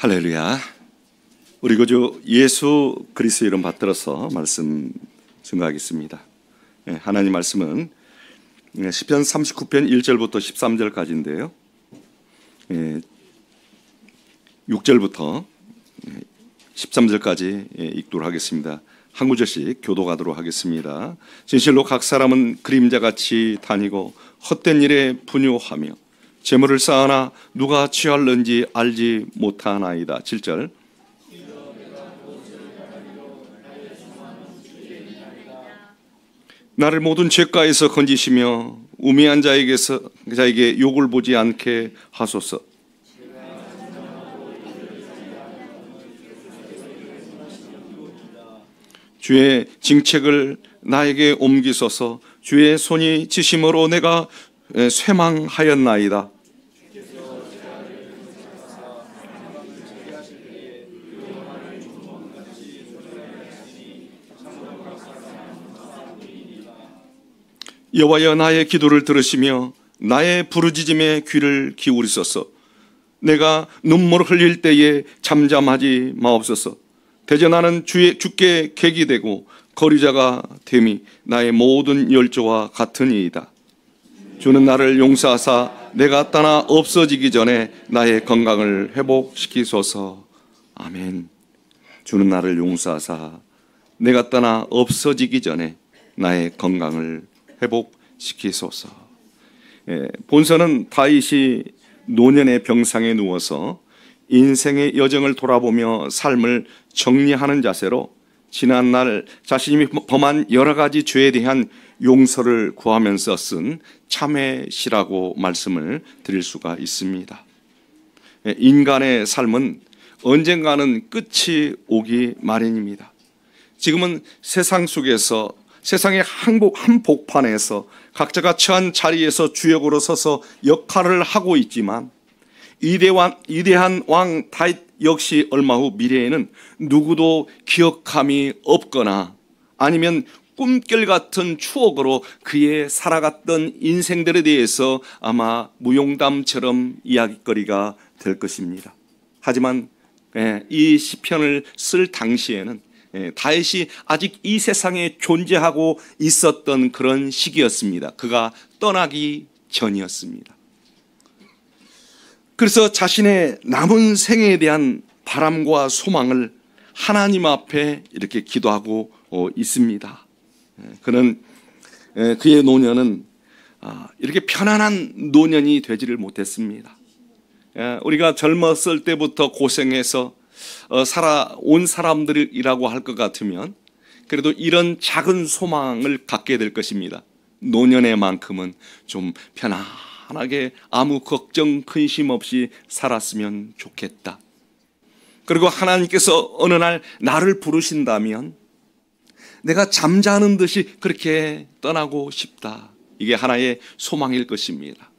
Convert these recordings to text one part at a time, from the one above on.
할렐루야. 우리 구주 예수 그리스도의 이름 받들어서 말씀 증거하겠습니다. 하나님 말씀은 시편 39편 1절부터 13절까지인데요. 6절부터 13절까지 읽도록 하겠습니다. 한 구절씩 교독하도록 하겠습니다. 진실로 각 사람은 그림자같이 다니고 헛된 일에 분유하며 재물을 쌓으나 누가 취할는지 알지 못하나이다. 7절. 나를 모든 죄가에서 건지시며 우매한 자에게 욕을 보지 않게 하소서. 주의 징책을 나에게 옮기소서. 주의 손이 지심으로 내가 쇠망하였나이다. 여호와여, 나의 기도를 들으시며 나의 부르짖음에 귀를 기울이소서. 내가 눈물을 흘릴 때에 잠잠하지 마옵소서. 대저 나는 주께 객이 되고 거리자가 됨이 나의 모든 열조와 같으니이다. 주는 나를 용서하사 내가 떠나 없어지기 전에 나의 건강을 회복시키소서. 아멘. 주는 나를 용서하사 내가 떠나 없어지기 전에 나의 건강을 회복시키소서. 본서는 다윗이 노년의 병상에 누워서 인생의 여정을 돌아보며 삶을 정리하는 자세로 지난날 자신이 범한 여러 가지 죄에 대한 용서를 구하면서 쓴 참회시라고 말씀을 드릴 수가 있습니다. 인간의 삶은 언젠가는 끝이 오기 마련입니다. 지금은 세상 속에서 세상의 한복판에서 각자가 처한 자리에서 주역으로 서서 역할을 하고 있지만 위대한 왕 다윗 역시 얼마 후 미래에는 누구도 기억함이 없거나 아니면 꿈결 같은 추억으로 그의 살아갔던 인생들에 대해서 아마 무용담처럼 이야기거리가 될 것입니다. 하지만 이 시편을 쓸 당시에는 다윗이 아직 이 세상에 존재하고 있었던 그런 시기였습니다. 그가 떠나기 전이었습니다. 그래서 자신의 남은 생애에 대한 바람과 소망을 하나님 앞에 이렇게 기도하고 있습니다. 그는 그의 노년은 이렇게 편안한 노년이 되지를 못했습니다. 우리가 젊었을 때부터 고생해서 살아온 사람들이라고 할 것 같으면 그래도 이런 작은 소망을 갖게 될 것입니다. 노년에만큼은 좀 편안하게 아무 걱정 근심 없이 살았으면 좋겠다. 그리고 하나님께서 어느 날 나를 부르신다면 내가 잠자는 듯이 그렇게 떠나고 싶다. 이게 하나의 소망일 것입니다.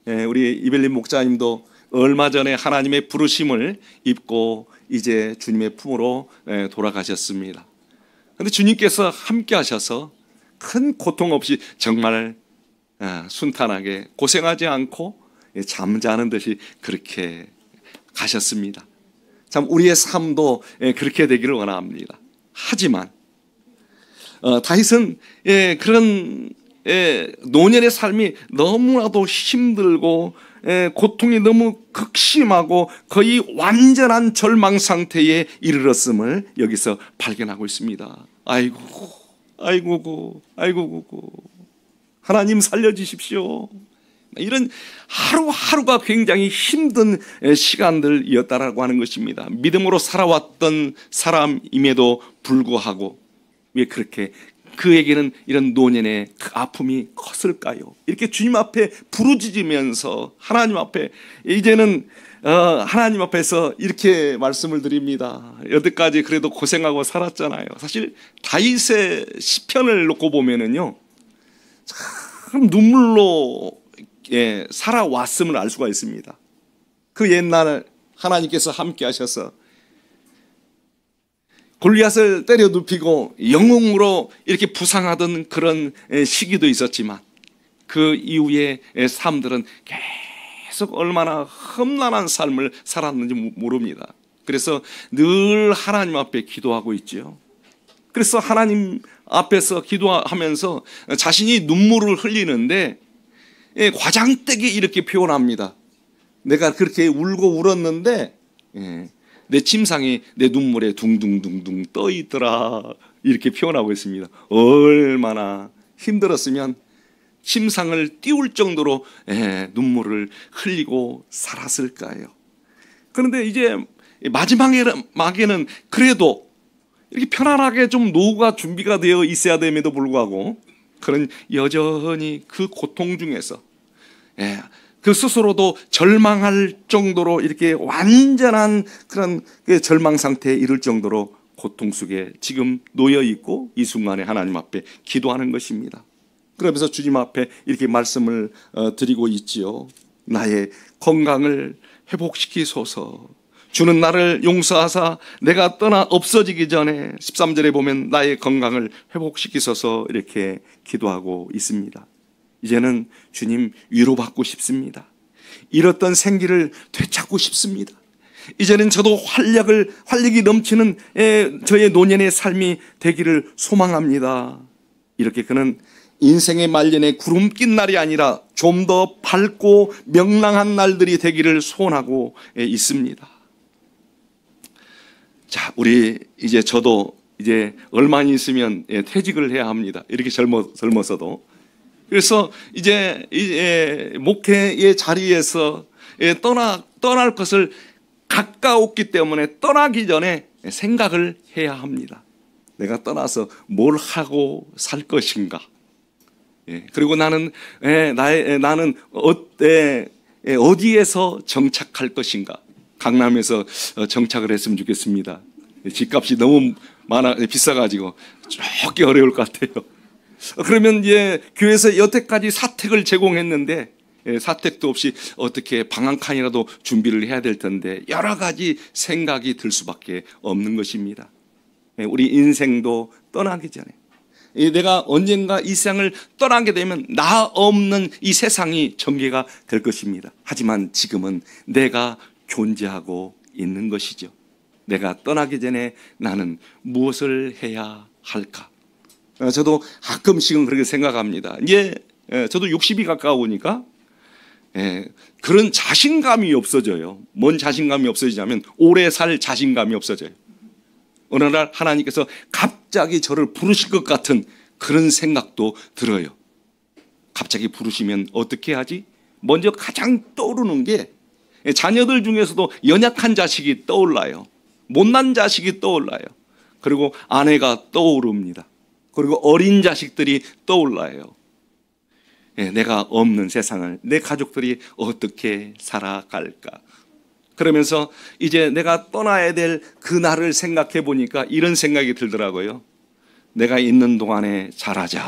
우리 이벨린 목사님도 얼마 전에 하나님의 부르심을 입고 이제 주님의 품으로 돌아가셨습니다. 그런데 주님께서 함께 하셔서 큰 고통 없이 정말 순탄하게 고생하지 않고 잠자는 듯이 그렇게 가셨습니다. 참 우리의 삶도 그렇게 되기를 원합니다. 하지만 다윗은 그런 노년의 삶이 너무나도 힘들고 고통이 너무 극심하고 거의 완전한 절망 상태에 이르렀음을 여기서 발견하고 있습니다. 아이고 하나님 살려주십시오. 이런 하루하루가 굉장히 힘든 시간들이었다라고 하는 것입니다. 믿음으로 살아왔던 사람임에도 불구하고 왜 그렇게 그에게는 이런 노년의 그 아픔이 컸을까요? 이렇게 주님 앞에 부르짖으면서 하나님 앞에 이제는 하나님 앞에서 이렇게 말씀을 드립니다. 여태까지 그래도 고생하고 살았잖아요. 사실 다윗의 시편을 놓고 보면은요, 참 눈물로 살아왔음을 알 수가 있습니다. 그 옛날 하나님께서 함께 하셔서 골리앗을 때려 눕히고 영웅으로 이렇게 부상하던 그런 시기도 있었지만 그 이후의 삶들은 계속 얼마나 험난한 삶을 살았는지 모릅니다. 그래서 늘 하나님 앞에 기도하고 있죠. 그래서 하나님 앞에서 기도하면서 자신이 눈물을 흘리는데 과장되게 이렇게 표현합니다. 내가 그렇게 울고 울었는데 내 침상이 내 눈물에 둥둥둥둥 떠 있더라, 이렇게 표현하고 있습니다. 얼마나 힘들었으면 침상을 띄울 정도로 눈물을 흘리고 살았을까요? 그런데 이제 마지막에는 그래도 이렇게 편안하게 좀 노후가 준비가 되어 있어야 됨에도 불구하고 그런 여전히 그 고통 중에서 그 스스로도 절망할 정도로 이렇게 완전한 그런 절망 상태에 이를 정도로 고통 속에 지금 놓여 있고 이 순간에 하나님 앞에 기도하는 것입니다. 그러면서 주님 앞에 이렇게 말씀을 드리고 있지요. 나의 건강을 회복시키소서. 주는 나를 용서하사 내가 떠나 없어지기 전에 13절에 보면 나의 건강을 회복시키소서 이렇게 기도하고 있습니다. 이제는 주님 위로받고 싶습니다. 잃었던 생기를 되찾고 싶습니다. 이제는 저도 활력이 넘치는 저의 노년의 삶이 되기를 소망합니다. 이렇게 그는 인생의 말년에 구름 낀 날이 아니라 좀 더 밝고 명랑한 날들이 되기를 소원하고 있습니다. 자, 저도 이제 얼마 있으면 퇴직을 해야 합니다. 이렇게 젊어서도. 그래서 이제 목회의 자리에서 떠날 것을 가까웠기 때문에 떠나기 전에 생각을 해야 합니다. 내가 떠나서 뭘 하고 살 것인가? 그리고 나는 어디에서 정착할 것인가? 강남에서 정착을 했으면 좋겠습니다. 집값이 너무 비싸가지고 조금 어려울 것 같아요. 그러면 이제 교회에서 여태까지 사택을 제공했는데 사택도 없이 어떻게 방 한 칸이라도 준비를 해야 될 텐데 여러 가지 생각이 들 수밖에 없는 것입니다. 우리 인생도 떠나기 전에 내가 언젠가 이 세상을 떠나게 되면 나 없는 이 세상이 전개가 될 것입니다. 하지만 지금은 내가 존재하고 있는 것이죠. 내가 떠나기 전에 나는 무엇을 해야 할까? 저도 가끔씩은 그렇게 생각합니다. 이제 저도 60이 가까우니까 그런 자신감이 없어져요. 뭔 자신감이 없어지냐면 오래 살 자신감이 없어져요. 어느 날 하나님께서 갑자기 저를 부르실 것 같은 그런 생각도 들어요. 갑자기 부르시면 어떻게 하지? 먼저 가장 떠오르는 게 자녀들 중에서도 연약한 자식이 떠올라요. 못난 자식이 떠올라요. 그리고 아내가 떠오릅니다. 그리고 어린 자식들이 떠올라요. 내가 없는 세상을 내 가족들이 어떻게 살아갈까? 그러면서 이제 내가 떠나야 될 그날을 생각해 보니까 이런 생각이 들더라고요. 내가 있는 동안에 잘하자.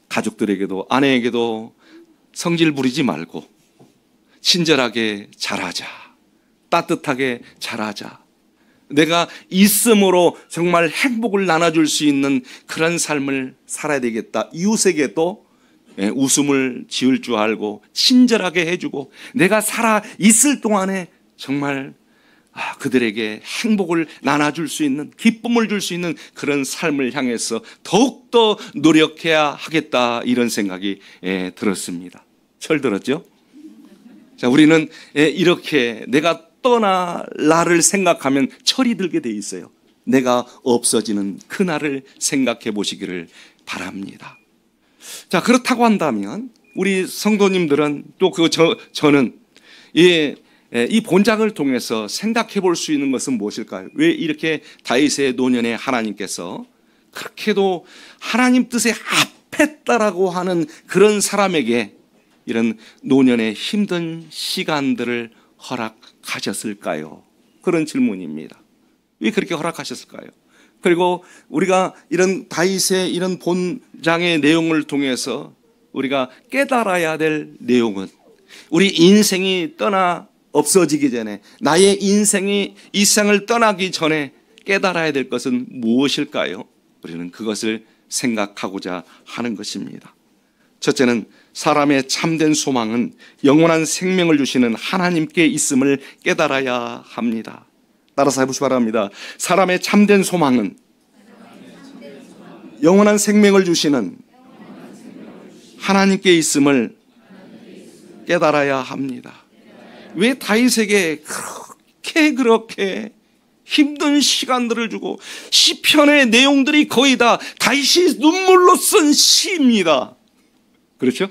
가족들에게도 아내에게도 성질 부리지 말고 친절하게 잘하자. 따뜻하게 잘하자. 내가 있음으로 정말 행복을 나눠줄 수 있는 그런 삶을 살아야 되겠다. 이웃에게도 웃음을 지을 줄 알고 친절하게 해주고 내가 살아 있을 동안에 정말 그들에게 행복을 나눠줄 수 있는, 기쁨을 줄 수 있는 그런 삶을 향해서 더욱더 노력해야 하겠다, 이런 생각이 들었습니다. 철들었죠? 자, 우리는 이렇게 내가 떠날 날을 생각하면 철이 들게 돼 있어요. 내가 없어지는 그날을 생각해 보시기를 바랍니다. 자, 그렇다고 한다면 우리 성도님들은 또 저는 이 본장을 통해서 생각해 볼 수 있는 것은 무엇일까요? 왜 이렇게 다윗의 노년에 하나님께서 그렇게도 하나님 뜻에 합했다라고 하는 그런 사람에게 이런 노년의 힘든 시간들을 허락하셨을까요? 그런 질문입니다. 왜 그렇게 허락하셨을까요? 그리고 우리가 이런 다윗의 이런 본장의 내용을 통해서 우리가 깨달아야 될 내용은 우리 인생이 떠나 없어지기 전에, 나의 인생이 이 세상을 떠나기 전에 깨달아야 될 것은 무엇일까요? 우리는 그것을 생각하고자 하는 것입니다. 첫째는 사람의 참된 소망은 영원한 생명을 주시는 하나님께 있음을 깨달아야 합니다. 따라서 해보시기 바랍니다. 사람의 참된 소망은 영원한 생명을 주시는 하나님께 있음을 깨달아야 합니다. 왜 다윗에게 그렇게 힘든 시간들을 주고, 시편의 내용들이 거의 다 다윗이 눈물로 쓴 시입니다. 그렇죠?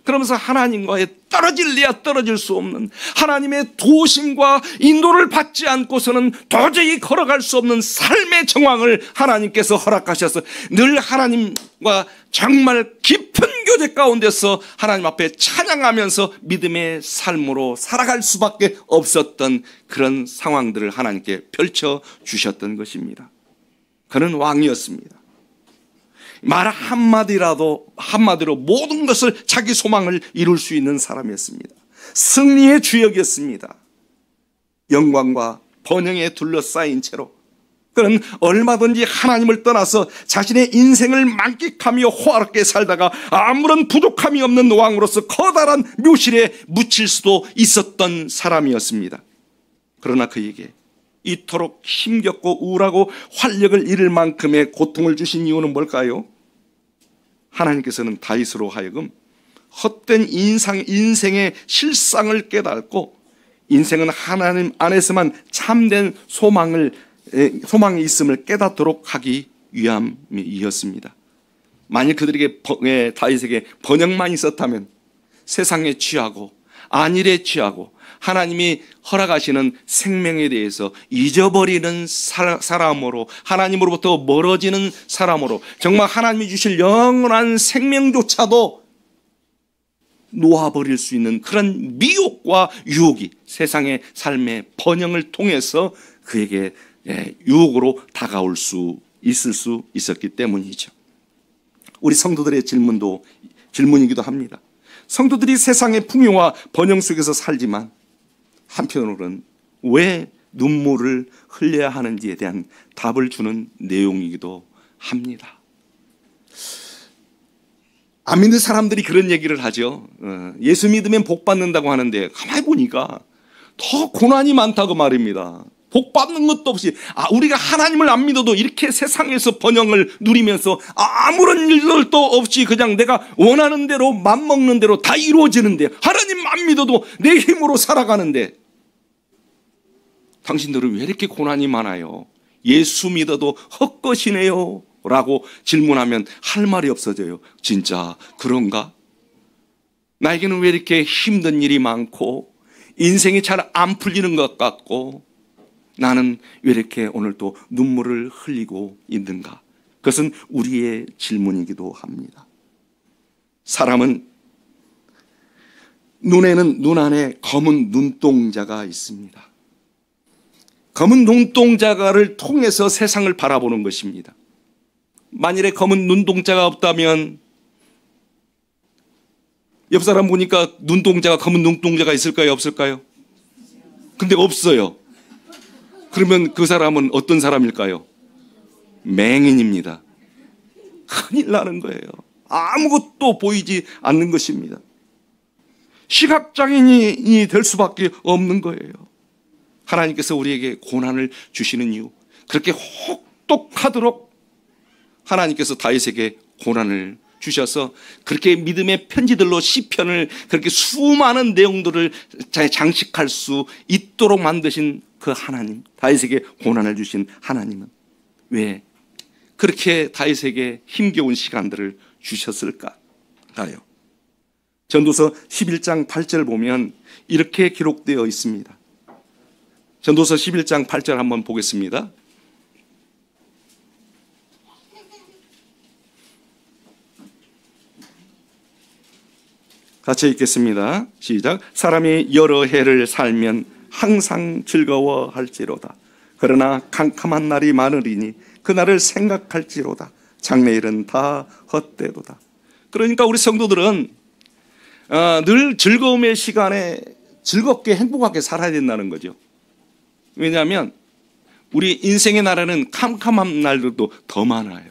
그러면서 하나님과의 떨어질래야 떨어질 수 없는 하나님의 도우심과 인도를 받지 않고서는 도저히 걸어갈 수 없는 삶의 정황을 하나님께서 허락하셔서 늘 하나님과 정말 깊은 교제 가운데서 하나님 앞에 찬양하면서 믿음의 삶으로 살아갈 수밖에 없었던 그런 상황들을 하나님께 펼쳐주셨던 것입니다. 그는 왕이었습니다. 말 한마디로 모든 것을, 자기 소망을 이룰 수 있는 사람이었습니다. 승리의 주역이었습니다. 영광과 번영에 둘러싸인 채로 그는 얼마든지 하나님을 떠나서 자신의 인생을 만끽하며 호화롭게 살다가 아무런 부족함이 없는 왕으로서 커다란 묘실에 묻힐 수도 있었던 사람이었습니다. 그러나 그에게 이토록 힘겹고 우울하고 활력을 잃을 만큼의 고통을 주신 이유는 뭘까요? 하나님께서는 다윗으로 하여금 헛된 인생의 실상을 깨닫고 인생은 하나님 안에서만 참된 소망이 있음을 깨닫도록 하기 위함이었습니다. 만일 그들에게 다윗에게 번영만 있었다면 세상에 취하고 안일에 취하고 하나님이 허락하시는 생명에 대해서 잊어버리는 사람으로, 하나님으로부터 멀어지는 사람으로, 정말 하나님이 주실 영원한 생명조차도 놓아버릴 수 있는 그런 미혹과 유혹이 세상의 삶의 번영을 통해서 그에게 유혹으로 다가올 수 있을 수 있었기 때문이죠. 우리 성도들의 질문이기도 합니다. 성도들이 세상의 풍요와 번영 속에서 살지만 한편으로는 왜 눈물을 흘려야 하는지에 대한 답을 주는 내용이기도 합니다. 안 믿는 사람들이 그런 얘기를 하죠. 예수 믿으면 복 받는다고 하는데 가만히 보니까 더 고난이 많다고 말입니다. 복 받는 것도 없이, 우리가 하나님을 안 믿어도 이렇게 세상에서 번영을 누리면서 아무런 일들도 없이 그냥 내가 원하는 대로 맘먹는 대로 다 이루어지는데, 하나님 안 믿어도 내 힘으로 살아가는데 당신들은 왜 이렇게 고난이 많아요? 예수 믿어도 헛것이네요 라고 질문하면 할 말이 없어져요. 진짜 그런가? 나에게는 왜 이렇게 힘든 일이 많고 인생이 잘 안 풀리는 것 같고 나는 왜 이렇게 오늘 또 눈물을 흘리고 있는가? 그것은 우리의 질문이기도 합니다. 사람은 눈 안에 검은 눈동자가 있습니다. 검은 눈동자를 통해서 세상을 바라보는 것입니다. 만일에 검은 눈동자가 없다면, 옆 사람 보니까 검은 눈동자가 있을까요? 없을까요? 근데 없어요. 그러면 그 사람은 어떤 사람일까요? 맹인입니다. 큰일 나는 거예요. 아무것도 보이지 않는 것입니다. 시각장애인이 될 수밖에 없는 거예요. 하나님께서 우리에게 고난을 주시는 이유, 그렇게 혹독하도록 하나님께서 다윗에게 고난을 주셔서 그렇게 믿음의 편지들로 시편을 그렇게 수많은 내용들을 장식할 수 있도록 만드신 그 하나님, 다윗에게 고난을 주신 하나님은 왜 그렇게 다윗에게 힘겨운 시간들을 주셨을까요? 전도서 11장 8절 보면 이렇게 기록되어 있습니다. 전도서 11장 8절 한번 보겠습니다. 같이 읽겠습니다. 시작. 사람이 여러 해를 살면 항상 즐거워할지로다. 그러나 캄캄한 날이 많으리니 그날을 생각할지로다. 장래일은 다 헛되도다. 그러니까 우리 성도들은 늘 즐거움의 시간에 즐겁게 행복하게 살아야 된다는 거죠. 왜냐하면 우리 인생의 날에는 캄캄한 날들도 더 많아요.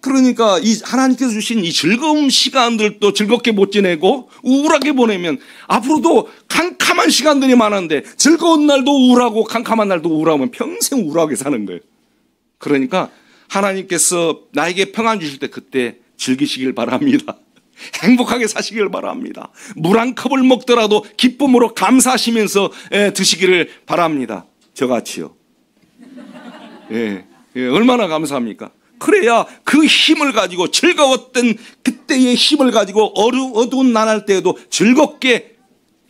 그러니까 이 하나님께서 주신 이 즐거운 시간들도 즐겁게 못 지내고 우울하게 보내면 앞으로도 캄캄한 시간들이 많은데 즐거운 날도 우울하고 캄캄한 날도 우울하면 평생 우울하게 사는 거예요. 그러니까 하나님께서 나에게 평안 주실 때 그때 즐기시길 바랍니다. 행복하게 사시길 바랍니다. 물 한 컵을 먹더라도 기쁨으로 감사하시면서 드시기를 바랍니다. 저같이요. 예, 얼마나 감사합니까? 그래야 그 힘을 가지고 즐거웠던 그때의 힘을 가지고 어두운 나날 때에도 즐겁게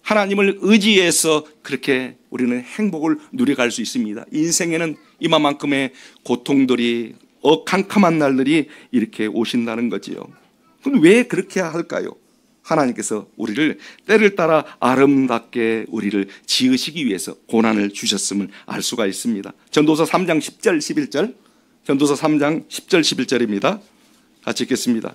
하나님을 의지해서 그렇게 우리는 행복을 누려갈 수 있습니다. 인생에는 이만큼의 고통들이 캄캄한 날들이 이렇게 오신다는 거지요. 그럼 왜 그렇게 할까요? 하나님께서 우리를 때를 따라 아름답게 우리를 지으시기 위해서 고난을 주셨음을 알 수가 있습니다. 전도서 3장 10절 11절, 전도서 3장 10절 11절입니다. 같이 읽겠습니다.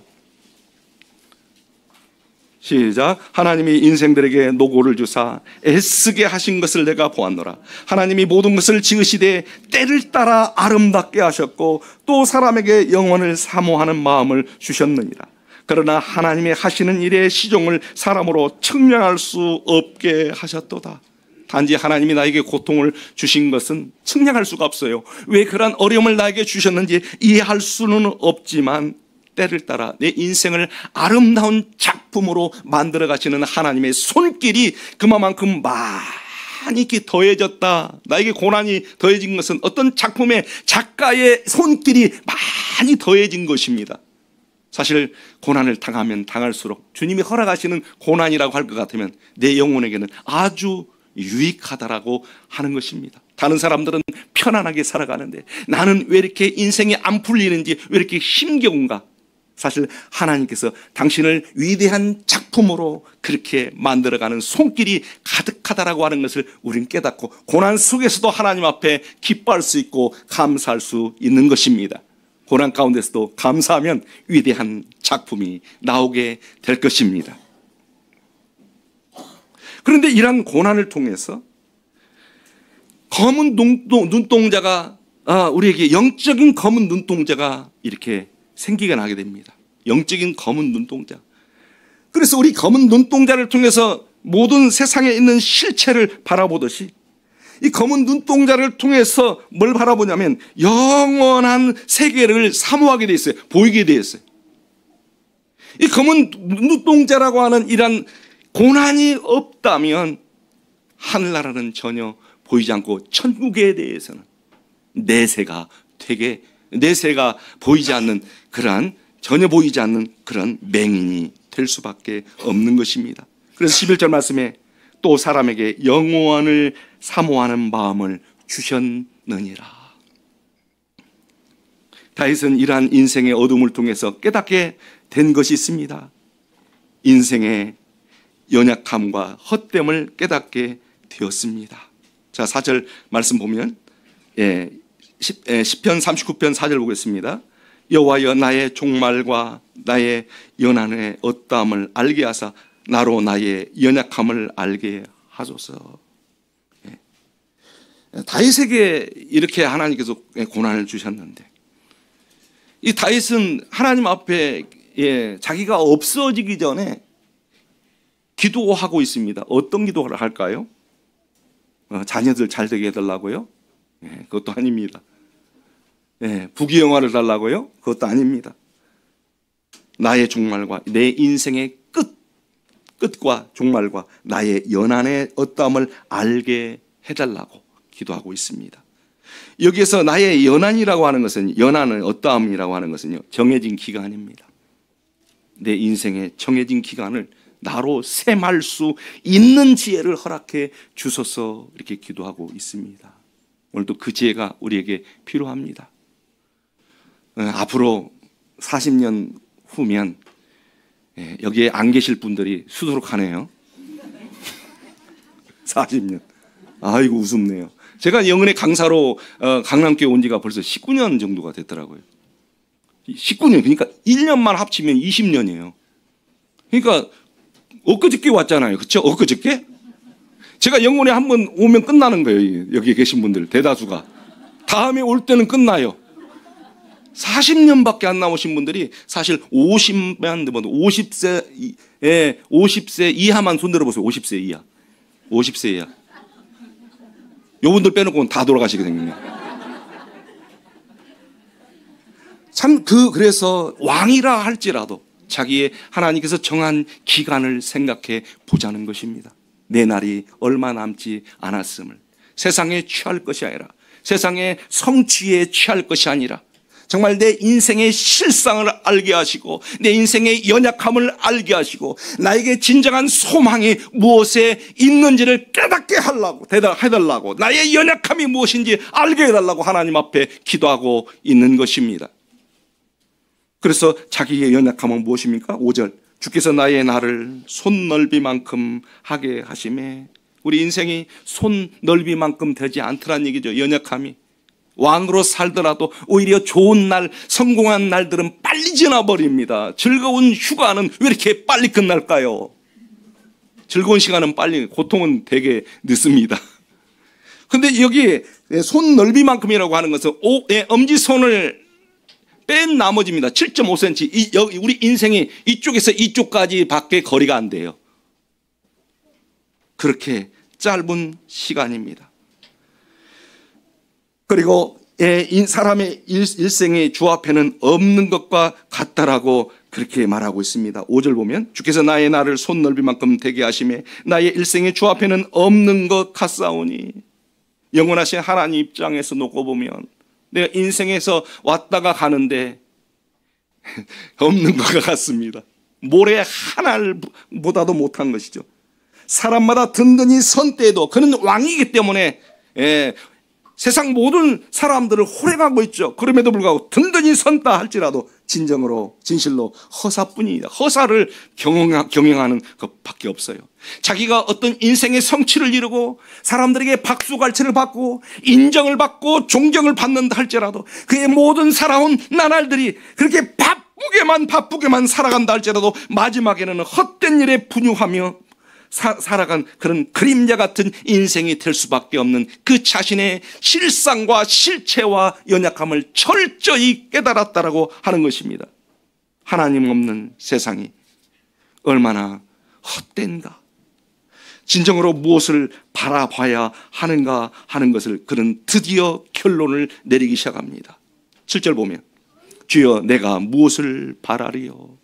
시작. 하나님이 인생들에게 노고를 주사 애쓰게 하신 것을 내가 보았노라. 하나님이 모든 것을 지으시되 때를 따라 아름답게 하셨고 또 사람에게 영원을 사모하는 마음을 주셨느니라. 그러나 하나님의 하시는 일의 시종을 사람으로 측량할 수 없게 하셨도다. 단지 하나님이 나에게 고통을 주신 것은 측량할 수가 없어요. 왜 그런 어려움을 나에게 주셨는지 이해할 수는 없지만 때를 따라 내 인생을 아름다운 작품으로 만들어 가시는 하나님의 손길이 그만큼 많이 더해졌다. 나에게 고난이 더해진 것은 어떤 작품의 작가의 손길이 많이 더해진 것입니다. 사실 고난을 당하면 당할수록 주님이 허락하시는 고난이라고 할 것 같으면 내 영혼에게는 아주 유익하다라고 하는 것입니다. 다른 사람들은 편안하게 살아가는데 나는 왜 이렇게 인생이 안 풀리는지 왜 이렇게 힘겨운가? 사실 하나님께서 당신을 위대한 작품으로 그렇게 만들어가는 손길이 가득하다라고 하는 것을 우리는 깨닫고 고난 속에서도 하나님 앞에 기뻐할 수 있고 감사할 수 있는 것입니다. 고난 가운데서도 감사하면 위대한 작품이 나오게 될 것입니다. 그런데 이러한 고난을 통해서 검은 눈동자가 우리에게 영적인 검은 눈동자가 이렇게 생기게 나게 됩니다. 영적인 검은 눈동자. 그래서 우리 검은 눈동자를 통해서 모든 세상에 있는 실체를 바라보듯이 이 검은 눈동자를 통해서 뭘 바라보냐면 영원한 세계를 사모하게 돼 있어요. 보이게 돼 있어요. 이 검은 눈동자라고 하는 이런 고난이 없다면 하늘나라는 전혀 보이지 않고 천국에 대해서는 내세가 보이지 않는 그러한 전혀 보이지 않는 그런 맹인이 될 수밖에 없는 것입니다. 그래서 11절 말씀에 또 사람에게 영원을 사모하는 마음을 주셨느니라. 다윗은 이러한 인생의 어둠을 통해서 깨닫게 된 것이 있습니다. 인생의 연약함과 헛됨을 깨닫게 되었습니다. 자, 4절 말씀 보면 시편 39편 4절 보겠습니다. 여호와여 나의 종말과 나의 연한의 어떠함을 알게 하사 나로 나의 연약함을 알게 하소서. 다윗에게 이렇게 하나님께서 고난을 주셨는데 이 다윗은 하나님 앞에 자기가 없어지기 전에 기도하고 있습니다. 어떤 기도를 할까요? 자녀들 잘 되게 해달라고요? 그것도 아닙니다. 부귀영화를 달라고요? 그것도 아닙니다. 나의 종말과 내 인생의 끝과 종말과 나의 연한의 어떠함을 알게 해달라고 기도하고 있습니다. 여기에서 나의 연한이라고 하는 것은 연한은 어떠함이라고 하는 것은요 정해진 기간입니다. 내 인생의 정해진 기간을 나로 셈할 수 있는 지혜를 허락해 주소서 이렇게 기도하고 있습니다. 오늘도 그 지혜가 우리에게 필요합니다. 앞으로 40년 후면 여기에 안 계실 분들이 수두룩하네요. 40년. 아이고 우습네요. 제가 영은의 강사로 강남교회 온 지가 벌써 19년 정도가 됐더라고요. 19년, 그러니까 1년만 합치면 20년이에요. 그러니까 엊그저께 왔잖아요. 그렇죠? 엊그저께? 제가 영혼에 한번 오면 끝나는 거예요. 여기 계신 분들 대다수가. 다음에 올 때는 끝나요. 40년밖에 안 남으신 분들이 사실 50세 이하만 손 들어보세요. 50세 이하. 50세 이하. 요분들 빼놓고는 다 돌아가시게 됩니다. 그래서 왕이라 할지라도 자기의 하나님께서 정한 기간을 생각해 보자는 것입니다. 내 날이 얼마 남지 않았음을. 세상에 취할 것이 아니라, 세상의 성취에 취할 것이 아니라, 정말 내 인생의 실상을 알게 하시고, 내 인생의 연약함을 알게 하시고, 나에게 진정한 소망이 무엇에 있는지를 깨닫게 해달라고, 나의 연약함이 무엇인지 알게 해달라고 하나님 앞에 기도하고 있는 것입니다. 그래서 자기의 연약함은 무엇입니까? 5절, 주께서 나의 날을 손넓이만큼 하게 하심에. 우리 인생이 손넓이만큼 되지 않더란 얘기죠. 연약함이. 왕으로 살더라도 오히려 좋은 날, 성공한 날들은 빨리 지나버립니다. 즐거운 휴가는 왜 이렇게 빨리 끝날까요? 즐거운 시간은 빨리, 고통은 되게 늦습니다. 근데 여기 손 넓이만큼이라고 하는 것은 엄지손을 뺀 나머지입니다. 7.5cm. 우리 인생이 이쪽에서 이쪽까지 밖에 거리가 안 돼요. 그렇게 짧은 시간입니다. 그리고 사람의 일생의 주 앞에는 없는 것과 같다라고 그렇게 말하고 있습니다. 5절 보면 주께서 나의 날을 손넓이만큼 되게 하심에 나의 일생의 주 앞에는 없는 것 같사오니. 영원하신 하나님 입장에서 놓고 보면 내가 인생에서 왔다가 가는데 없는 것과 같습니다. 모래 하나보다도 못한 것이죠. 사람마다 든든히 선 때에도 그는 왕이기 때문에 세상 모든 사람들을 호령하고 있죠. 그럼에도 불구하고 든든히 선다 할지라도 진실로 허사뿐이다. 허사를 경영하는 것밖에 없어요. 자기가 어떤 인생의 성취를 이루고 사람들에게 박수갈채를 받고 인정을 받고 존경을 받는다 할지라도 그의 모든 살아온 나날들이 그렇게 바쁘게만 살아간다 할지라도 마지막에는 헛된 일에 분유하며 살아간 그런 그림자 같은 인생이 될 수밖에 없는 그 자신의 실상과 실체와 연약함을 철저히 깨달았다라고 하는 것입니다. 하나님 없는 세상이 얼마나 헛된가, 진정으로 무엇을 바라봐야 하는가 하는 것을 그는 드디어 결론을 내리기 시작합니다. 7절 보면 주여 내가 무엇을 바라리요.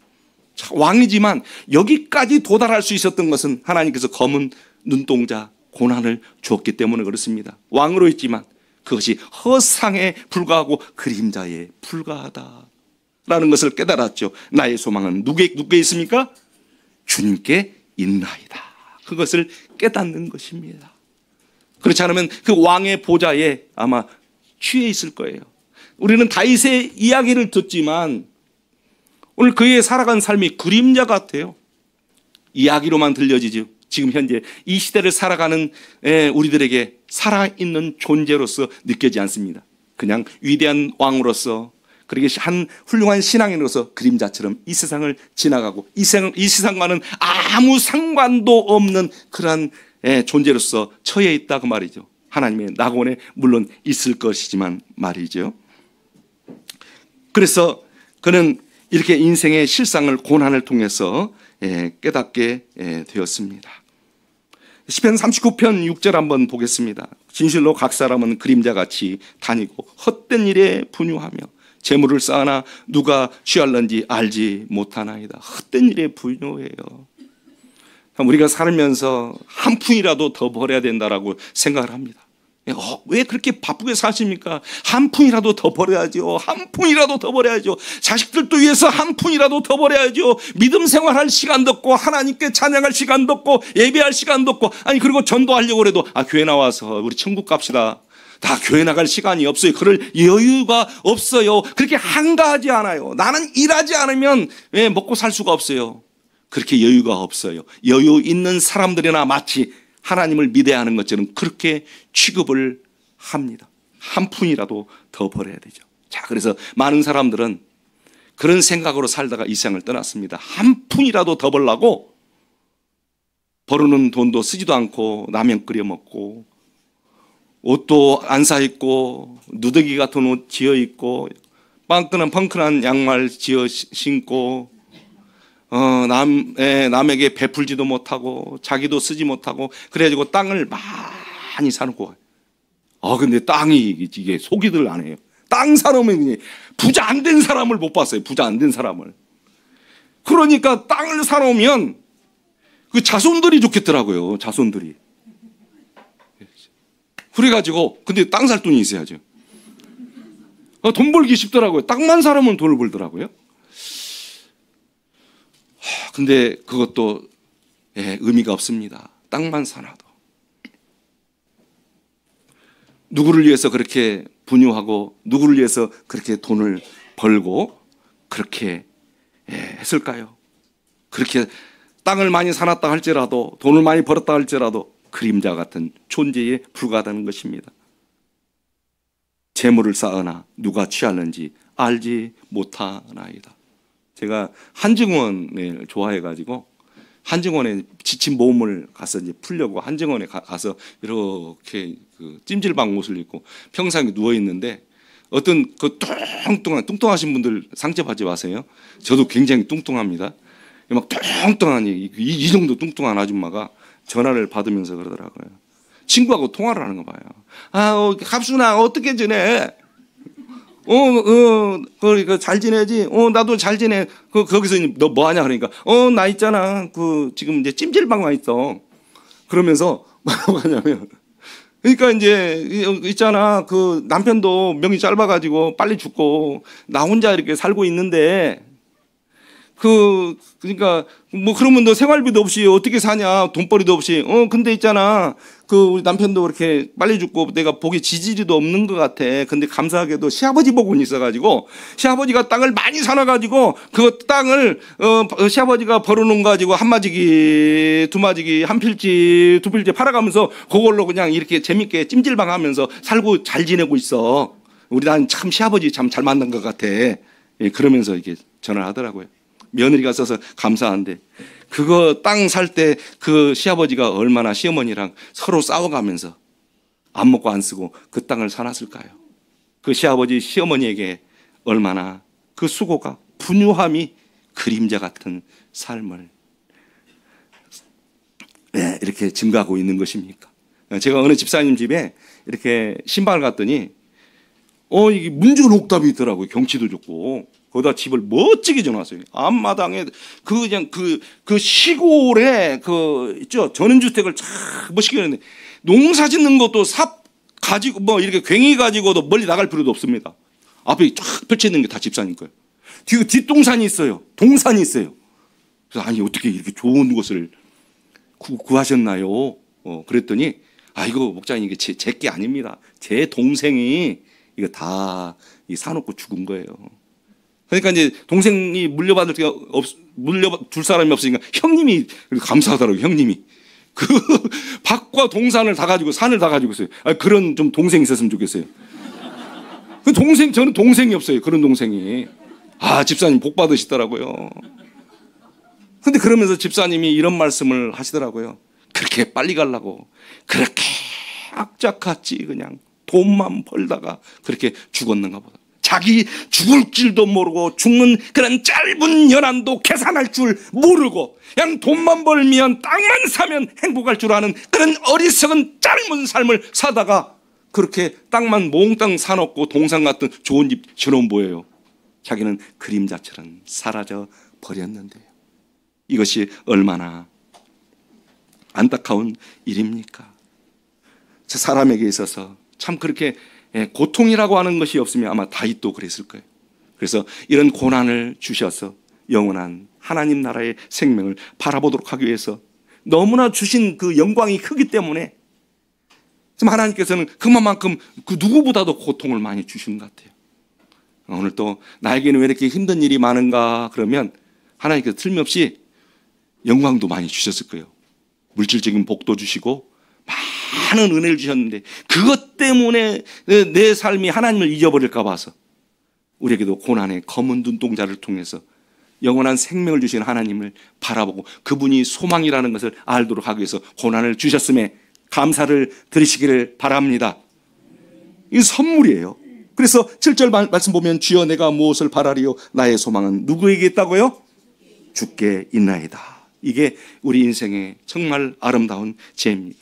왕이지만 여기까지 도달할 수 있었던 것은 하나님께서 검은 눈동자 고난을 주었기 때문에 그렇습니다. 왕으로 있지만 그것이 허상에 불과하고 그림자에 불과하다라는 것을 깨달았죠. 나의 소망은 누구에 있습니까? 주님께 있나이다. 그것을 깨닫는 것입니다. 그렇지 않으면 그 왕의 보좌에 아마 취해 있을 거예요. 우리는 다윗의 이야기를 듣지만 오늘 그의 살아간 삶이 그림자 같아요. 이야기로만 들려지죠. 지금 현재 이 시대를 살아가는 우리들에게 살아있는 존재로서 느껴지지 않습니다. 그냥 위대한 왕으로서, 그러게 한 훌륭한 신앙인으로서 그림자처럼 이 세상을 지나가고 이 세상과는 아무 상관도 없는 그러한 존재로서 처해 있다 그 말이죠. 하나님의 낙원에 물론 있을 것이지만 말이죠. 그래서 그는 이렇게 인생의 실상을 고난을 통해서 깨닫게 되었습니다. 시편 39편 6절 한번 보겠습니다. 진실로 각 사람은 그림자같이 다니고 헛된 일에 분유하며 재물을 쌓으나 누가 취할는지 알지 못하나이다. 헛된 일에 분유해요. 우리가 살면서 한 푼이라도 더 벌어야 된다라고 생각을 합니다. 왜 그렇게 바쁘게 사십니까? 한 푼이라도 더 벌어야죠. 한 푼이라도 더 벌어야죠. 자식들도 위해서 한 푼이라도 더 벌어야죠. 믿음 생활할 시간도 없고 하나님께 찬양할 시간도 없고 예배할 시간도 없고, 아니 그리고 전도하려고 해도 교회 나와서 우리 천국 갑시다. 다 교회 나갈 시간이 없어요. 그럴 여유가 없어요. 그렇게 한가하지 않아요. 나는 일하지 않으면 먹고 살 수가 없어요. 그렇게 여유가 없어요. 여유 있는 사람들이나 마치 하나님을 믿어야 하는 것처럼 그렇게 취급을 합니다. 한 푼이라도 더 벌어야 되죠. 자, 그래서 많은 사람들은 그런 생각으로 살다가 이 세상을 떠났습니다. 한 푼이라도 더 벌려고 벌어놓은 돈도 쓰지도 않고 라면 끓여 먹고 옷도 안 사 입고 누더기 같은 옷 지어 입고 펑크난 양말 지어 신고 남에게 베풀지도 못하고 자기도 쓰지 못하고 그래가지고 땅을 많이 사놓고 가요. 근데 땅이 이게 속이들 안 해요. 땅 사놓으면 부자 안 된 사람을 못 봤어요. 부자 안 된 사람을. 그러니까 땅을 사놓으면 그 자손들이 좋겠더라고요. 자손들이. 그래가지고 근데 땅 살 돈이 있어야죠. 돈 벌기 쉽더라고요. 땅만 사놓으면 돈을 벌더라고요. 근데 그것도 의미가 없습니다. 땅만 사놔도. 누구를 위해서 그렇게 분유하고 누구를 위해서 그렇게 돈을 벌고 그렇게 했을까요? 그렇게 땅을 많이 사놨다 할지라도 돈을 많이 벌었다 할지라도 그림자 같은 존재에 불과하다는 것입니다. 재물을 쌓으나 누가 취하는지 알지 못하나이다. 제가 한증원을 좋아해가지고 한증원에 지친 몸을 가서 이제 풀려고 한증원에 가서 이렇게 그 찜질방 옷을 입고 평상에 누워 있는데 어떤 그 뚱뚱하신 분들 상처받지 마세요. 저도 굉장히 뚱뚱합니다. 막 뚱뚱한 이 정도 뚱뚱한 아줌마가 전화를 받으면서 그러더라고요. 친구하고 통화를 하는 거 봐요. 갑순아 어떻게 지내? 잘 지내지? 나도 잘 지내. 거기서 너 뭐 하냐 그러니까 나 있잖아. 지금 이제 찜질방 와 있어. 그러면서 뭐라고 하냐면 그러니까 이제 있잖아. 남편도 명이 짧아가지고 빨리 죽고 나 혼자 이렇게 살고 있는데 그러니까 뭐 그러면 너 생활비도 없이 어떻게 사냐? 돈벌이도 없이. 근데 있잖아. 우리 남편도 그렇게 빨리 죽고 내가 보기 지지리도 없는 것 같아. 근데 감사하게도 시아버지 복은 있어가지고 시아버지가 땅을 많이 사놔가지고 그 땅을 시아버지가 벌어놓은 가지고 한 마지기, 두 마지기, 한 필지, 두 필지 팔아가면서 그걸로 그냥 이렇게 재밌게 찜질방하면서 살고 잘 지내고 있어. 난 참 시아버지 참 잘 만난 것 같아. 그러면서 이렇게 전화를 하더라고요. 며느리가 써서 감사한데 그거 땅 살 때 그 시아버지가 얼마나 시어머니랑 서로 싸워가면서 안 먹고 안 쓰고 그 땅을 사놨을까요? 그 시아버지 시어머니에게 얼마나 그 수고가 분유함이 그림자 같은 삶을 이렇게 증가하고 있는 것입니까? 제가 어느 집사님 집에 이렇게 신방을 갔더니 이게 문주 옥탑이 있더라고요. 경치도 좋고 거기다 집을 멋지게 지어놨어요. 앞마당에 그냥 그 시골에 있죠. 전원주택을 참 멋있게 해놨는데 농사 짓는 것도 삽 가지고 뭐 이렇게 괭이 가지고도 멀리 나갈 필요도 없습니다. 앞에 쫙 펼쳐 있는 게 다 집사님 거예요. 뒷동산이 있어요. 동산이 있어요. 그래서 아니 어떻게 이렇게 좋은 곳을 구하셨나요? 그랬더니 이거 목사님 이게 제 게 아닙니다. 제 동생이 이거 다 사놓고 죽은 거예요. 그러니까 이제 동생이 물려줄 사람이 없으니까 형님이 감사하더라고요. 형님이 그 밭과 동산을 다 가지고 산을 다 가지고 있어요. 그런 좀 동생이 있었으면 좋겠어요. 저는 동생이 없어요. 그런 동생이. 집사님 복 받으시더라고요. 근데 그러면서 집사님이 이런 말씀을 하시더라고요. 그렇게 빨리 가려고 그렇게 악착같이 그냥 돈만 벌다가 그렇게 죽었는가 보다. 자기 죽을 줄도 모르고 죽는 그런 짧은 연한도 계산할 줄 모르고 그냥 돈만 벌면 땅만 사면 행복할 줄 아는 그런 어리석은 짧은 삶을 사다가 그렇게 땅만 몽땅 사놓고 동산 같은 좋은 집 지어놓은 보여요. 자기는 그림자처럼 사라져 버렸는데요. 이것이 얼마나 안타까운 일입니까? 사람에게 있어서 참 그렇게 고통이라고 하는 것이 없으면 아마 다윗도 그랬을 거예요. 그래서 이런 고난을 주셔서 영원한 하나님 나라의 생명을 바라보도록 하기 위해서 너무나 주신 그 영광이 크기 때문에 하나님께서는 그만큼 그 누구보다도 고통을 많이 주신 것 같아요. 오늘 또 나에게는 왜 이렇게 힘든 일이 많은가 그러면 하나님께서 틀림없이 영광도 많이 주셨을 거예요. 물질적인 복도 주시고 많은 은혜를 주셨는데 그것 때문에 내 삶이 하나님을 잊어버릴까 봐서 우리에게도 고난의 검은 눈동자를 통해서 영원한 생명을 주신 하나님을 바라보고 그분이 소망이라는 것을 알도록 하기 위해서 고난을 주셨음에 감사를 드리시기를 바랍니다. 이 선물이에요. 그래서 7절 말씀 보면 주여 내가 무엇을 바라리요 나의 소망은 누구에게 있다고요? 주께 있나이다. 이게 우리 인생의 정말 아름다운 죄입니다.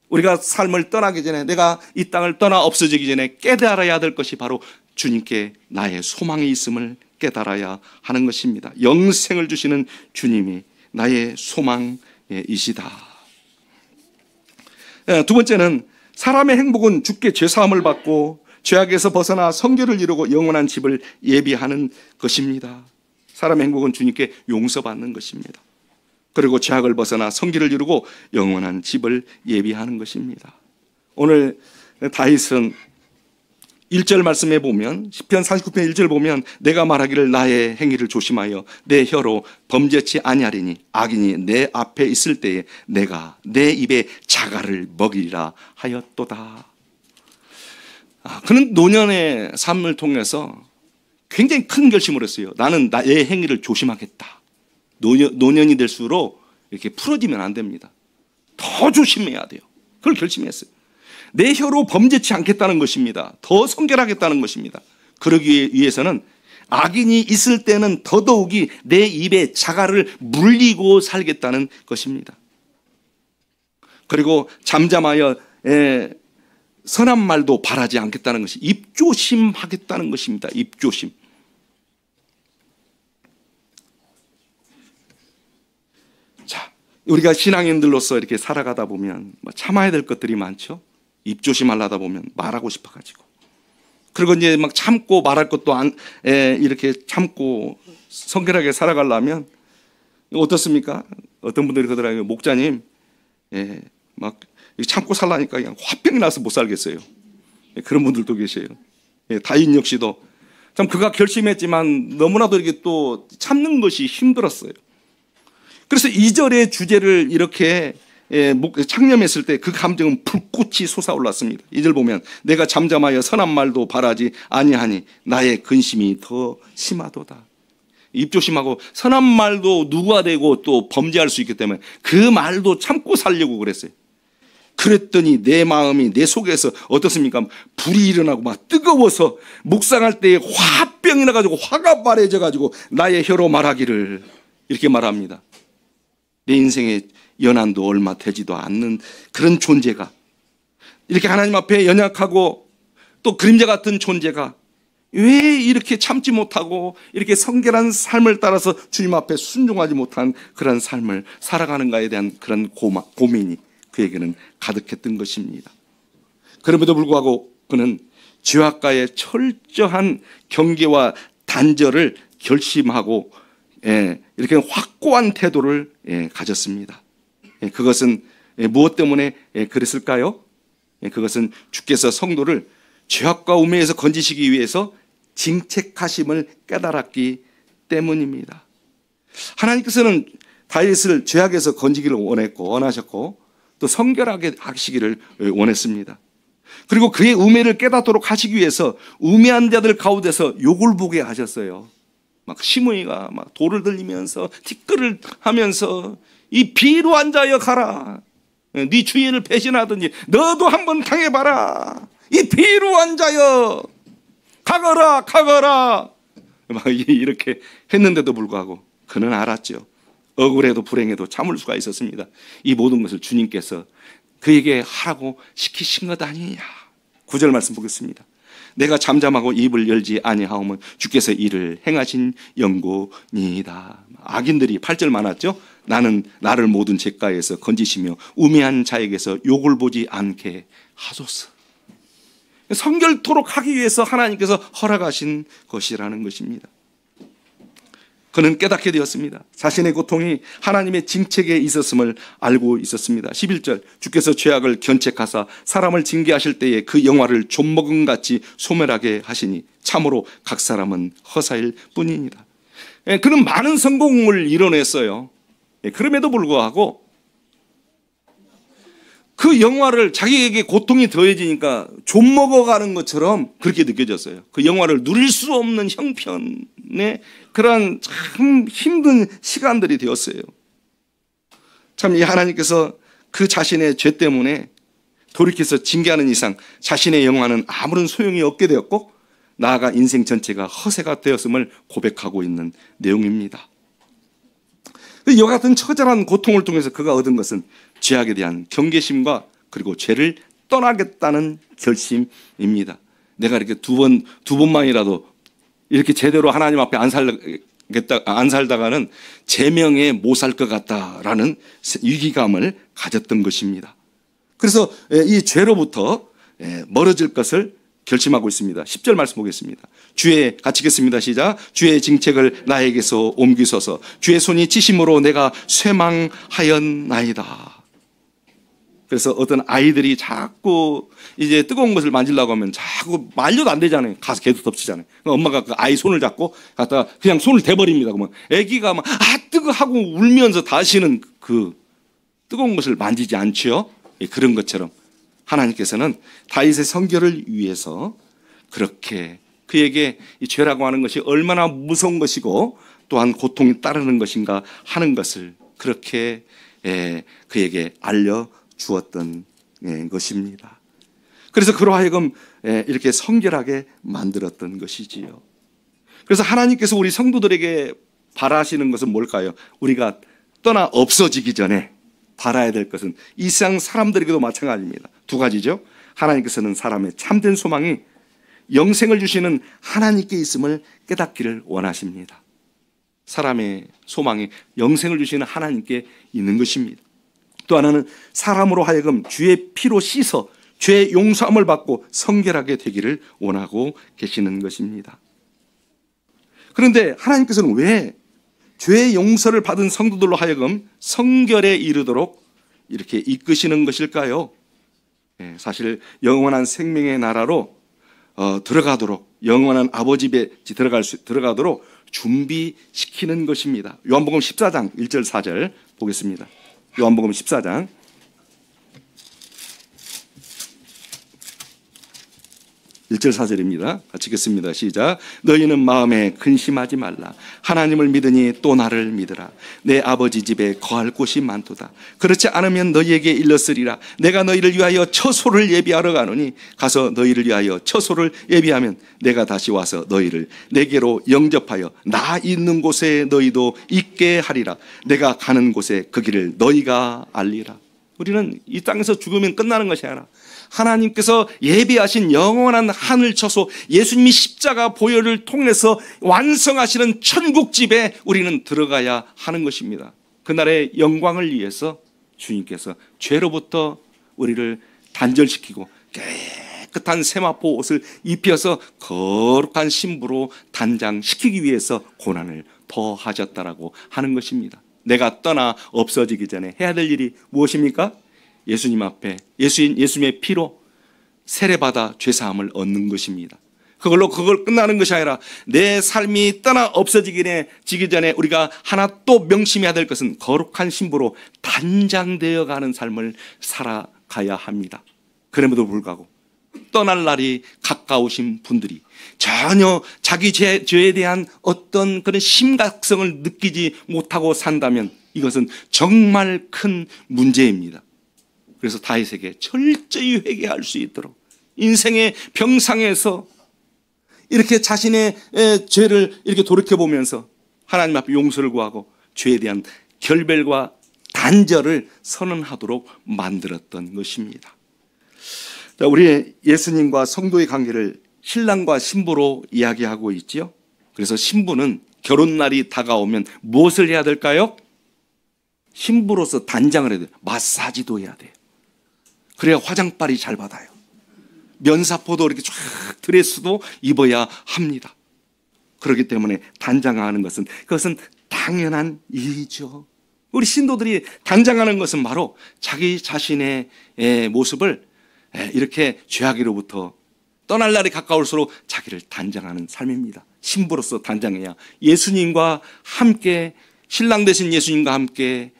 우리가 삶을 떠나기 전에, 내가 이 땅을 떠나 없어지기 전에 깨달아야 될 것이 바로 주님께 나의 소망이 있음을 깨달아야 하는 것입니다. 영생을 주시는 주님이 나의 소망이시다. 두 번째는 사람의 행복은 주께 죄사함을 받고 죄악에서 벗어나 성결을 이루고 영원한 집을 예비하는 것입니다. 사람의 행복은 주님께 용서받는 것입니다. 그리고 죄악을 벗어나 성결을 이루고 영원한 집을 예비하는 것입니다. 오늘 다윗은 1절 말씀에 보면, 시편 49편 1절 보면 내가 말하기를 나의 행위를 조심하여 내 혀로 범죄치 아니하리니 악인이 내 앞에 있을 때에 내가 내 입에 자갈을 먹이리라 하였도다. 그는 노년의 삶을 통해서 굉장히 큰 결심을 했어요. 나는 나의 행위를 조심하겠다. 노년이 될수록 이렇게 풀어지면 안 됩니다. 더 조심해야 돼요. 그걸 결심했어요. 내 혀로 범죄치 않겠다는 것입니다. 더 성결하겠다는 것입니다. 그러기 위해서는 악인이 있을 때는 더더욱이 내 입에 자갈을 물리고 살겠다는 것입니다. 그리고 잠잠하여 선한 말도 바라지 않겠다는 것이 입조심하겠다는 것입니다. 입조심. 자, 우리가 신앙인들로서 이렇게 살아가다 보면 참아야 될 것들이 많죠. 입조심하려다 보면 말하고 싶어가지고, 그리고 이제 막 참고 말할 것도 이렇게 참고 성결하게 살아가려면 어떻습니까? 어떤 분들이 그러더라고요. 목자님, 막 참고 살라니까 그냥 화병이 나서 못 살겠어요. 그런 분들도 계세요. 다윗 역시도 참 그가 결심했지만 너무나도 이렇게 또 참는 것이 힘들었어요. 그래서 2절의 주제를 이렇게 창념했을 때 그 감정은 불꽃이 솟아올랐습니다. 2절 보면 내가 잠잠하여 선한 말도 바라지 아니하니 나의 근심이 더 심하도다. 입조심하고 선한 말도 누가 되고 또 범죄할 수 있기 때문에 그 말도 참고 살려고 그랬어요. 그랬더니 내 마음이 내 속에서 어떻습니까? 불이 일어나고 막 뜨거워서 묵상할 때에 화병이 나가지고 화가 발해져가지고 나의 혀로 말하기를, 이렇게 말합니다. 내 인생의 연한도 얼마 되지도 않는 그런 존재가, 이렇게 하나님 앞에 연약하고 또 그림자 같은 존재가 왜 이렇게 참지 못하고 이렇게 성결한 삶을 따라서 주님 앞에 순종하지 못한 그런 삶을 살아가는가에 대한 그런 고민이 그에게는 가득했던 것입니다. 그럼에도 불구하고 그는 죄악과의 철저한 경계와 단절을 결심하고 이렇게 확고한 태도를 가졌습니다. 그것은 무엇 때문에 그랬을까요? 그것은 주께서 성도를 죄악과 우매에서 건지시기 위해서 징책하심을 깨달았기 때문입니다. 하나님께서는 다윗을 죄악에서 건지기를 원하셨고 또 성결하게 하시기를 원했습니다. 그리고 그의 우매를 깨닫도록 하시기 위해서 우매한 자들 가운데서 욕을 보게 하셨어요. 막 시므이가 막 돌을 들리면서 티끌을 하면서 이 비루한 자여 가라. 네 주인을 배신하든지 너도 한번 당해봐라. 이 비루한 자여 가거라 가거라. 막 이렇게 했는데도 불구하고 그는 알았죠. 억울해도 불행해도 참을 수가 있었습니다. 이 모든 것을 주님께서 그에게 하라고 시키신 것 아니냐. 9절 말씀 보겠습니다. 내가 잠잠하고 입을 열지 아니하오면 주께서 이를 행하신 영고니이다. 악인들이 8절 많았죠. 나는 나를 모든 죄가에서 건지시며 우매한 자에게서 욕을 보지 않게 하소서. 성결토록 하기 위해서 하나님께서 허락하신 것이라는 것입니다. 그는 깨닫게 되었습니다. 자신의 고통이 하나님의 징책에 있었음을 알고 있었습니다. 11절 주께서 죄악을 견책하사 사람을 징계하실 때에 그 영화를 좀먹음같이 소멸하게 하시니 참으로 각 사람은 허사일 뿐이니라. 그는 많은 성공을 이뤄냈어요. 그럼에도 불구하고 그 영화를 자기에게 고통이 더해지니까 좀 먹어가는 것처럼 그렇게 느껴졌어요. 그 영화를 누릴 수 없는 형편의 그런 참 힘든 시간들이 되었어요. 참 이 하나님께서 그 자신의 죄 때문에 돌이켜서 징계하는 이상 자신의 영화는 아무런 소용이 없게 되었고 나아가 인생 전체가 허세가 되었음을 고백하고 있는 내용입니다. 이와 같은 처절한 고통을 통해서 그가 얻은 것은 죄악에 대한 경계심과 그리고 죄를 떠나겠다는 결심입니다. 내가 이렇게 두 번만이라도 이렇게 제대로 하나님 앞에 안 살다가는 제명에 못 살 것 같다라는 위기감을 가졌던 것입니다. 그래서 이 죄로부터 멀어질 것을 결심하고 있습니다. 10절 말씀 보겠습니다. 같이 읽겠습니다. 시작. 주의 징책을 나에게서 옮기소서. 주의 손이 치심으로 내가 쇠망하였나이다. 그래서 어떤 아이들이 자꾸 이제 뜨거운 것을 만지려고 하면 자꾸 말려도 안 되잖아요. 가서 계속 덮치잖아요. 엄마가 그 아이 손을 잡고 갖다가 그냥 손을 대버립니다. 그러면 아기가 막 뜨거 하고 울면서 다시는 그 뜨거운 것을 만지지 않죠. 그런 것처럼 하나님께서는 다윗의 성결을 위해서 그렇게 그에게 이 죄라고 하는 것이 얼마나 무서운 것이고 또한 고통이 따르는 것인가 하는 것을 그렇게 그에게 알려주었던 것입니다. 그래서 그로 하여금 이렇게 성결하게 만들었던 것이지요. 그래서 하나님께서 우리 성도들에게 바라시는 것은 뭘까요? 우리가 떠나 없어지기 전에 바라야 될 것은 이 세상 사람들에게도 마찬가지입니다. 두 가지죠. 하나님께서는 사람의 참된 소망이 영생을 주시는 하나님께 있음을 깨닫기를 원하십니다. 사람의 소망이 영생을 주시는 하나님께 있는 것입니다. 또 하나는 사람으로 하여금 주의 피로 씻어 죄의 용서함을 받고 성결하게 되기를 원하고 계시는 것입니다. 그런데 하나님께서는 왜 죄의 용서를 받은 성도들로 하여금 성결에 이르도록 이렇게 이끄시는 것일까요? 사실 영원한 생명의 나라로 들어가도록 영원한 아버지 집에 들어가도록 준비시키는 것입니다. 요한복음 14장 1절 4절 보겠습니다. 요한복음 14장 1절 4절입니다. 같이 읽겠습니다. 시작. 너희는 마음에 근심하지 말라. 하나님을 믿으니 또 나를 믿으라. 내 아버지 집에 거할 곳이 많도다. 그렇지 않으면 너희에게 일렀으리라. 내가 너희를 위하여 처소를 예비하러 가노니 가서 너희를 위하여 처소를 예비하면 내가 다시 와서 너희를 내게로 영접하여 나 있는 곳에 너희도 있게 하리라. 내가 가는 곳에 그 길을 너희가 알리라. 우리는 이 땅에서 죽으면 끝나는 것이 아니라 하나님께서 예비하신 영원한 하늘 처소, 예수님이 십자가 보혈을 통해서 완성하시는 천국집에 우리는 들어가야 하는 것입니다. 그날의 영광을 위해서 주님께서 죄로부터 우리를 단절시키고 깨끗한 세마포 옷을 입혀서 거룩한 신부로 단장시키기 위해서 고난을 더하셨다라고 하는 것입니다. 내가 떠나 없어지기 전에 해야 될 일이 무엇입니까? 예수님 앞에 예수님의 피로 세례받아 죄사함을 얻는 것입니다. 그걸 끝나는 것이 아니라 내 삶이 떠나 없어지기 전에 우리가 하나 또 명심해야 될 것은 거룩한 신부로 단장되어 가는 삶을 살아가야 합니다. 그럼에도 불구하고 떠날 날이 가까우신 분들이 전혀 자기 죄에 대한 어떤 그런 심각성을 느끼지 못하고 산다면 이것은 정말 큰 문제입니다. 그래서 다윗에게 철저히 회개할 수 있도록 인생의 병상에서 이렇게 자신의 죄를 이렇게 돌이켜보면서 하나님 앞에 용서를 구하고 죄에 대한 결별과 단절을 선언하도록 만들었던 것입니다. 자, 우리 예수님과 성도의 관계를 신랑과 신부로 이야기하고 있지요. 그래서 신부는 결혼날이 다가오면 무엇을 해야 될까요? 신부로서 단장을 해야 돼요. 마사지도 해야 돼요. 그래야 화장빨이 잘 받아요. 면사포도 이렇게 쫙 드레스도 입어야 합니다. 그렇기 때문에 단장하는 것은 그것은 당연한 일이죠. 우리 신도들이 단장하는 것은 바로 자기 자신의 모습을 이렇게 죄악으로부터 떠날 날이 가까울수록 자기를 단장하는 삶입니다. 신부로서 단장해야 예수님과 함께 신랑 되신 예수님과 함께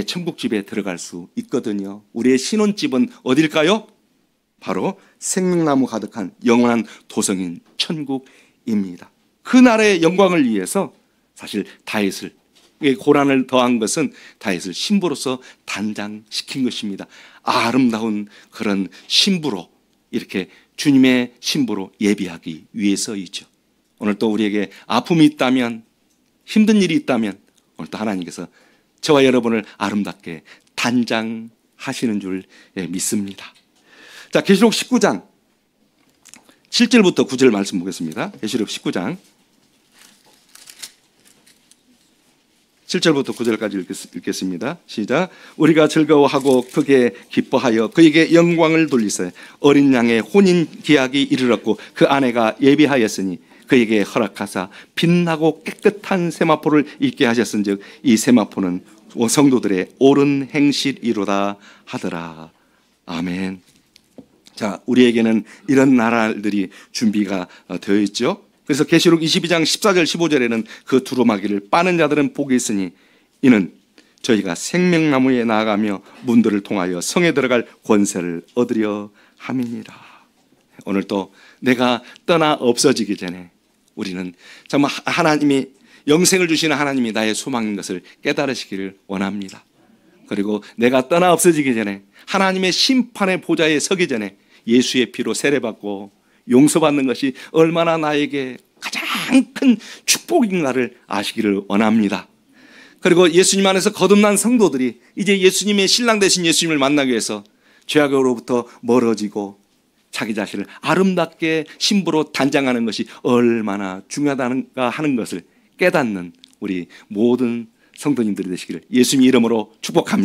천국집에 들어갈 수 있거든요. 우리의 신혼집은 어딜까요? 바로 생명나무 가득한 영원한 도성인 천국입니다. 그 나라의 영광을 위해서 사실 다윗을 고난을 더한 것은 다윗을 신부로서 단장시킨 것입니다. 아름다운 그런 신부로 이렇게 주님의 신부로 예비하기 위해서이죠. 오늘 또 우리에게 아픔이 있다면, 힘든 일이 있다면 오늘 또 하나님께서 저와 여러분을 아름답게 단장하시는 줄 믿습니다. 자, 계시록 19장 7절부터 9절 말씀 보겠습니다. 계시록 19장 7절부터 9절까지 읽겠습니다. 시작. 우리가 즐거워하고 크게 기뻐하여 그에게 영광을 돌리세 어린 양의 혼인 기약이 이르렀고 그 아내가 예비하였으니 그에게 허락하사 빛나고 깨끗한 세마포를 입게 하셨은즉 이 세마포는 성도들의 옳은 행실이로다 하더라. 아멘. 자, 우리에게는 이런 나라들이 준비가 되어 있죠. 그래서 계시록 22장 14절 15절에는 그 두루마기를 빠는 자들은 복이 있으니 이는 저희가 생명나무에 나아가며 문들을 통하여 성에 들어갈 권세를 얻으려 함이니라. 오늘 또 내가 떠나 없어지기 전에 우리는 정말 하나님이 영생을 주시는 하나님이 나의 소망인 것을 깨달으시기를 원합니다. 그리고 내가 떠나 없어지기 전에 하나님의 심판의 보좌에 서기 전에 예수의 피로 세례받고 용서받는 것이 얼마나 나에게 가장 큰 축복인가를 아시기를 원합니다. 그리고 예수님 안에서 거듭난 성도들이 이제 예수님의 신랑 되신 예수님을 만나기 위해서 죄악으로부터 멀어지고 자기 자신을 아름답게 신부로 단장하는 것이 얼마나 중요하다는가 하는 것을 깨닫는 우리 모든 성도님들이 되시기를 예수님 이름으로 축복합니다.